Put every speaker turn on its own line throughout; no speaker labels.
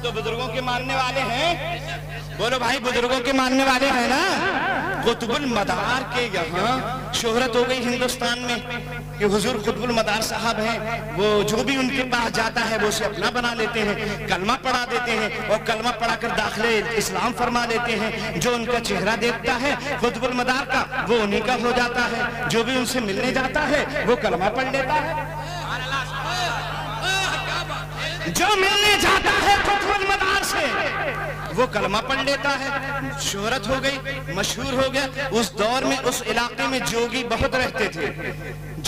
تو بزرگوں کے ماننے والے ہیں، بولو بھائی بزرگوں کے ماننے والے ہیں نا۔ قطب المدار کے یہاں شہرت ہو گئی ہندوستان میں کہ حضور قطب المدار صاحب ہیں، وہ جو بھی ان کے پاس جاتا ہے وہ اسے اپنا بنا لیتے ہیں، کلمہ پڑھا دیتے ہیں اور کلمہ پڑھا کر داخلے اسلام فرما لیتے ہیں۔ جو ان کا چہرہ دیکھتا ہے قطب المدار کا وہ انہی کا ہو جاتا ہے، جو بھی ان سے ملنے جاتا ہے وہ کلمہ پڑھ لیتا ہے، جو ملنے جاتا ہے قطب المدار سے وہ کلمہ پڑھ لیتا ہے۔ شہرت ہو گئی، مشہور ہو گیا۔ اس دور میں اس علاقے میں جوگی بہت رہتے تھے،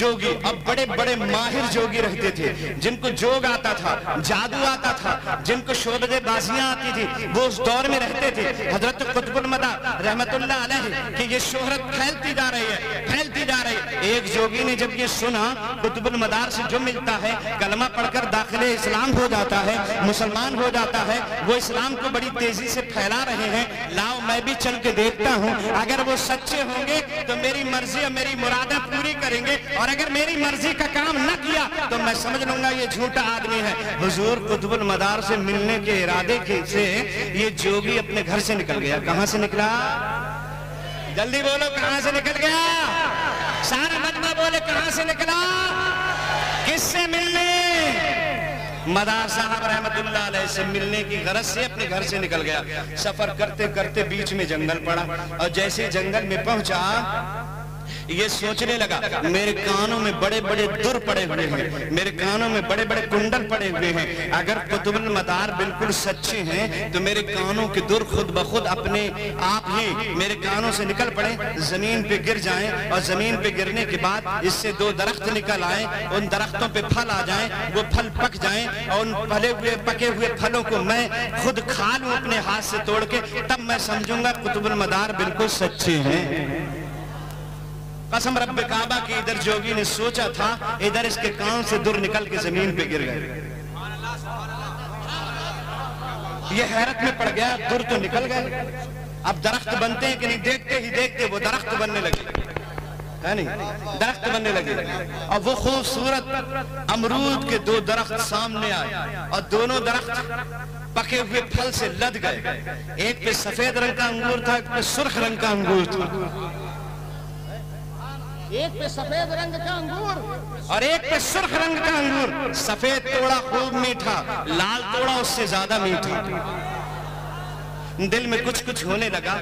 جوگی، اب بڑے بڑے ماہر جوگی رہتے تھے، جن کو جوگ آتا تھا، جادو آتا تھا، جن کو شعبدے بازیاں آتی تھی، وہ اس دور میں رہتے تھے۔ حضرت قطب المدار رحمت اللہ علیہ کہ یہ شہرت پھیلتی جا رہی ہے، پھیلتی جا رہی ہے۔ ایک جوگی نے جب یہ سنا قطب المدار سے جو ملتا ہے کلمہ پڑھ کر داخل اسلام ہو جاتا ہے، مسلمان ہو جاتا ہے، وہ اسلام کو بڑی تیزی سے پھیلا رہے ہیں، لاؤ میں بھی چل کے دیکھتا ہوں، اگر وہ سچے ہوں گے تو میری مرضی اور میری مرادیں پوری کریں گے، اور اگر میری مرضی کا کام نہ کیا تو میں سمجھ لوں گا یہ جھوٹا آدمی ہے۔ حضور قطب المدار سے ملنے کے ارادے سے یہ جوگی اپنے گھر سے نکل گیا۔ کہاں سے نکلا؟ جلدی بولو، کہاں سے نکل گیا؟ سارا مجمع بولے، کہاں سے نکلا؟ کس سے ملنے؟ مدار صاحب رحمت اللہ علیہ سے ملنے کی غرض سے اپنے گھر سے نکل گیا۔ سفر کرتے کرتے بیچ میں جنگل پڑا، اور جیسے جنگل میں پہنچا یہ سوچنے لگا میرے کانوں میں بڑے بڑے در پڑے ہوئے ہیں، میرے کانوں میں بڑے بڑے کنڈل پڑے ہوئے ہیں، اگر قطب المدار بالکل سچے ہیں تو میرے کانوں کے در خود بخود اپنے آپ ہی میرے کانوں سے نکل پڑے، زمین پہ گر جائیں، اور زمین پہ گرنے کے بعد اس سے دو درخت نکل آئیں، ان درختوں پہ پھل آ جائیں، وہ پھل پک جائیں، اور ان پکے ہوئے پھلوں کو میں خود کھا لوں اپنے ہاتھ سے توڑ کے، تب میں سمجھوں گا قطب المدار بالکل سچے ہیں۔ قسم رب کعبہ کی ادھر جوگی نے سوچا تھا، ادھر اس کے کان سے در نکل کے زمین پہ گر گئے۔ یہ حیرت میں پڑ گیا، در تو نکل گئے، اب درخت بنتے ہیں کہ نہیں؟ دیکھتے ہی دیکھتے وہ درخت بننے لگے، ہے نہیں؟ درخت بننے لگے، اور وہ خوبصورت امرود کے دو درخت سامنے آئے، اور دونوں درخت پکے ہوئے پھل سے لد گئے۔ ایک پہ سفید رنگ کا انگور تھا، ایک پہ سرخ رنگ کا انگور تھا، ایک پہ سفید رنگ کا انگور اور ایک پہ سرخ رنگ کا انگور۔ سفید توڑا خوب میٹھا، لال توڑا اس سے زیادہ میٹھا۔ دل میں کچھ کچھ ہونے لگا،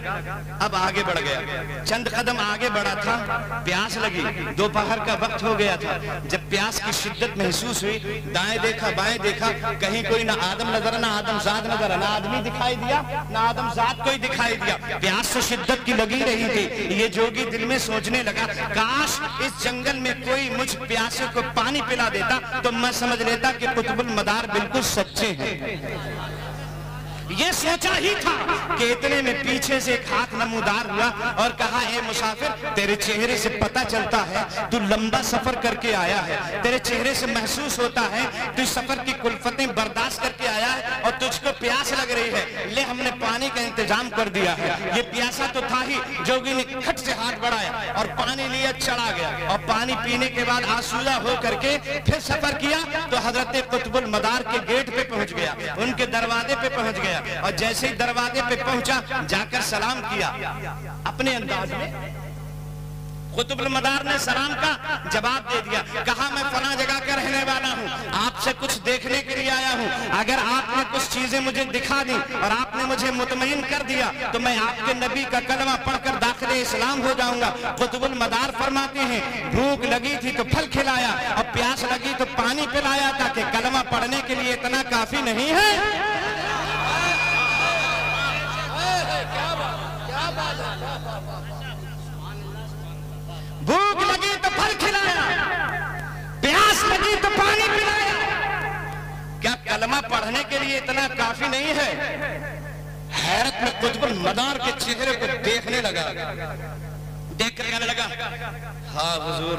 اب آگے بڑھ گیا، چند قدم آگے بڑھا تھا، پیاس لگی، دوپہر کا وقت ہو گیا تھا۔ جب پیاس کی شدت محسوس ہوئی، دائیں دیکھا بائیں دیکھا، کہیں کوئی نہ آدم نظر، نہ آدم زاد نظر، نہ آدمی دکھائی دیا نہ آدم زاد کوئی دکھائی دیا۔ پیاس تو شدت کی لگی رہی تھی۔ یہ جوگی دل میں سوچنے لگا کاش اس جنگل میں کوئی مجھ پیاسے کو پانی پلا دیتا تو میں سمجھ لیتا کہ قطب المدار بالکل سچے ہیں۔ یہ سوچا ہی تھا کہ اتنے میں پیچھے سے ایک ہاتھ نمودار ہوا اور کہا اے مسافر، تیرے چہرے سے پتہ چلتا ہے تو لمبا سفر کر کے آیا ہے، تیرے چہرے سے محسوس ہوتا ہے تو اس سفر کی کلفتیں برداشت کر کے آیا ہے اور تجھ کو پیاس لگ رہی ہے، لے ہم نے پانی کا انتظام کر دیا ہے۔ یہ پیاسا تو تھا ہی، جوگی نے کھٹ سے ہاتھ بڑھایا اور پانی لیا، چڑھا گیا، اور پانی پینے کے بعد آسودہ ہو کر کے پھر سفر کیا تو حضرت قطب المدار کے گیٹ پہ پہنچ گیا، ان کے دروازے پہ پہنچ گیا، اور جیسے ہی دروازے پہ پہنچا جا کر سلام کیا اپنے انداز میں۔ قطب المدار نے سلام کا جواب دے دیا، کہا میں فلاں جگہ کا رہنے والا ہوں، آپ سے کچھ دیکھنے کے لیے آیا ہوں، اگر آپ نے کچھ چیزیں مجھے دکھا دی اور آپ نے مجھے مطمئن کر دیا تو میں آپ کے نبی کا کلمہ پڑھ کر داخل اسلام ہو جاؤں گا۔ قطب المدار فرماتے ہیں بھوک لگی تھی تو پھل کھلایا اور پیاس لگی تو پانی پلایا، تاکہ کلمہ پڑھنے کے لیے اتنا کافی نہیں ہے؟ بھوک لگی تو پھل کھلایا، پیاس لگی تو پانی پلایا، کیا کلمہ پڑھنے کے لیے اتنا کافی نہیں ہے؟ حیرت میں قطب المدار کے چہرے کو دیکھنے لگا، دیکھ کر کہنے لگا ہاں حضور،